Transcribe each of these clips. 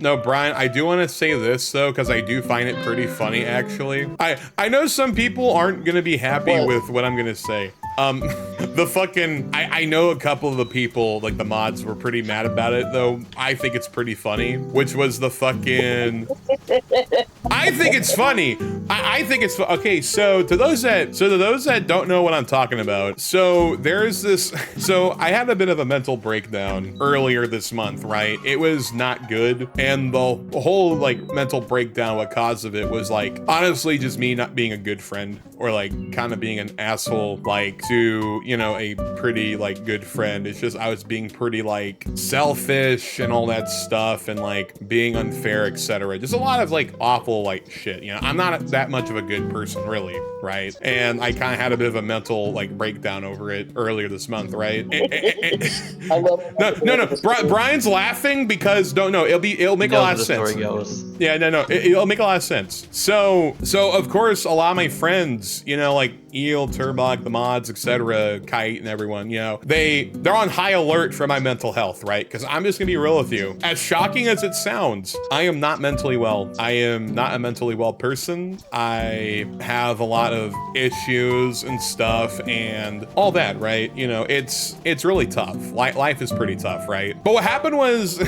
No, Brian, I do want to say this though, because I do find it pretty funny actually. I know some people aren't gonna be happy with what I'm gonna say. I know a couple of the people, like the mods, were pretty mad about it though. I think it's pretty funny, which was the fucking, I think it's funny. I think it's, okay, so to those that don't know what I'm talking about, so there's this, so I had a bit of a mental breakdown earlier this month, right? It was not good. And the whole like mental breakdown, what caused of it was like, honestly, just me not being a good friend, or like kind of being an asshole, like to, you know, a pretty like good friend. It's just, I was being pretty like selfish and all that stuff, and like being unfair, etc. Just a lot of like awful like shit, you know. I'm not that much of a good person really, right? And I kind of had a bit of a mental like breakdown over it earlier this month, right? No, Brian's laughing because it'll make a lot of sense. Yeah, it'll make a lot of sense. So of course, a lot of my friends, you know, like Eel, Turbok, the mods, etc., Kite, and everyone, you know, they're on high alert for my mental health, right? Because I'm just gonna be real with you. As shocking as it sounds, I am not mentally well. I am not a mentally well person. I have a lot of issues and stuff and all that, right? You know, it's really tough. Life is pretty tough, right? But what happened was,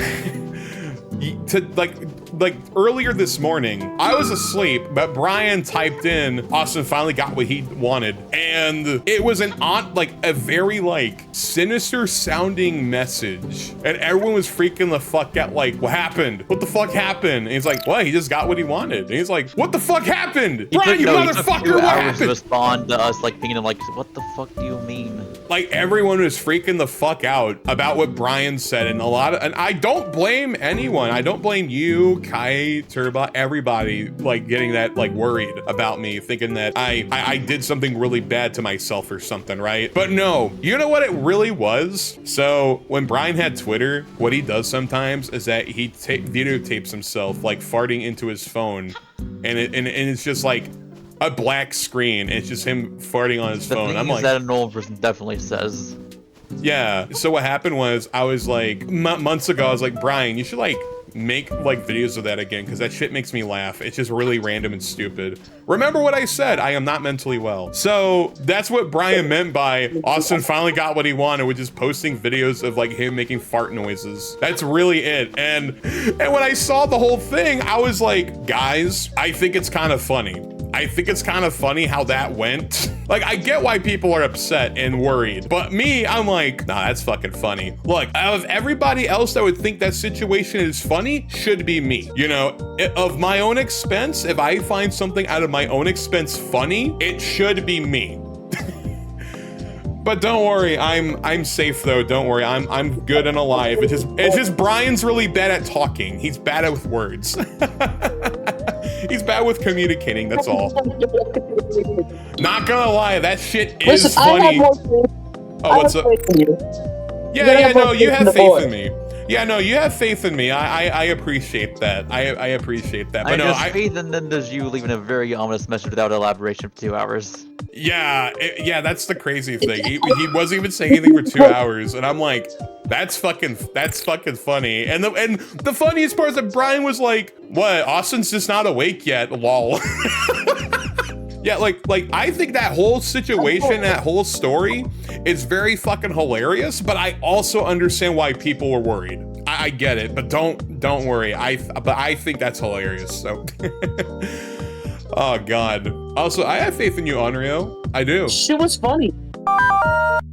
like earlier this morning, I was asleep, but Brian typed in, Austin finally got what he wanted. And it was a very like sinister sounding message. And everyone was freaking the fuck out, like, what happened? What the fuck happened? And he's like, what? He just got what he wanted. And he's like, what the fuck happened? Brian, you motherfucker, what happened? To respond to us, like, being like, what the fuck do you mean? Like, everyone was freaking the fuck out about what Brian said, and and I don't blame anyone. I don't blame you, Kai, Turba, everybody, like, getting that, like, worried about me, thinking that I did something really bad to myself or something, right? But no, you know what it really was? So, when Brian had Twitter, what he does sometimes is that he videotapes himself, like, farting into his phone, and it's just, like, a black screen. It's just him farting on his phone. I'm like, that a normal person definitely says. Yeah. So what happened was, I was like, months ago, I was like, Brian, you should like make like videos of that again, because that shit makes me laugh. It's just really random and stupid. Remember what I said, I am not mentally well. So that's what Brian meant by Austin finally got what he wanted, which is posting videos of like him making fart noises. That's really it. And when I saw the whole thing, I was like, guys, I think it's kind of funny. I think it's kind of funny how that went. Like, I get why people are upset and worried, but me, I'm like, nah, that's fucking funny. Look, out of everybody else that would think that situation is funny, should be me. You know, of my own expense, if I find something out of my own expense funny, it should be me. But don't worry, I'm safe though. Don't worry, I'm good and alive. It's just Brian's really bad at talking. He's bad with words. He's bad with communicating, that's all. Not gonna lie, that shit is funny. Oh, what's up? Yeah, no, you have faith in me. Yeah, no, you have faith in me. I appreciate that. I apprate that. But no, faith, and then there's you leaving a very ominous message without elaboration for 2 hours. Yeah, that's the crazy thing. He wasn't even saying anything for 2 hours, and I'm like, that's fucking funny. And the funniest part is that Brian was like, what? Austin's just not awake yet, lol. Yeah, like I think that whole situation, that whole story is very fucking hilarious, but I also understand why people were worried. I get it, but don't worry. But I think that's hilarious. So oh god. Also, I have faith in you, Onryo. I do. Shit was funny.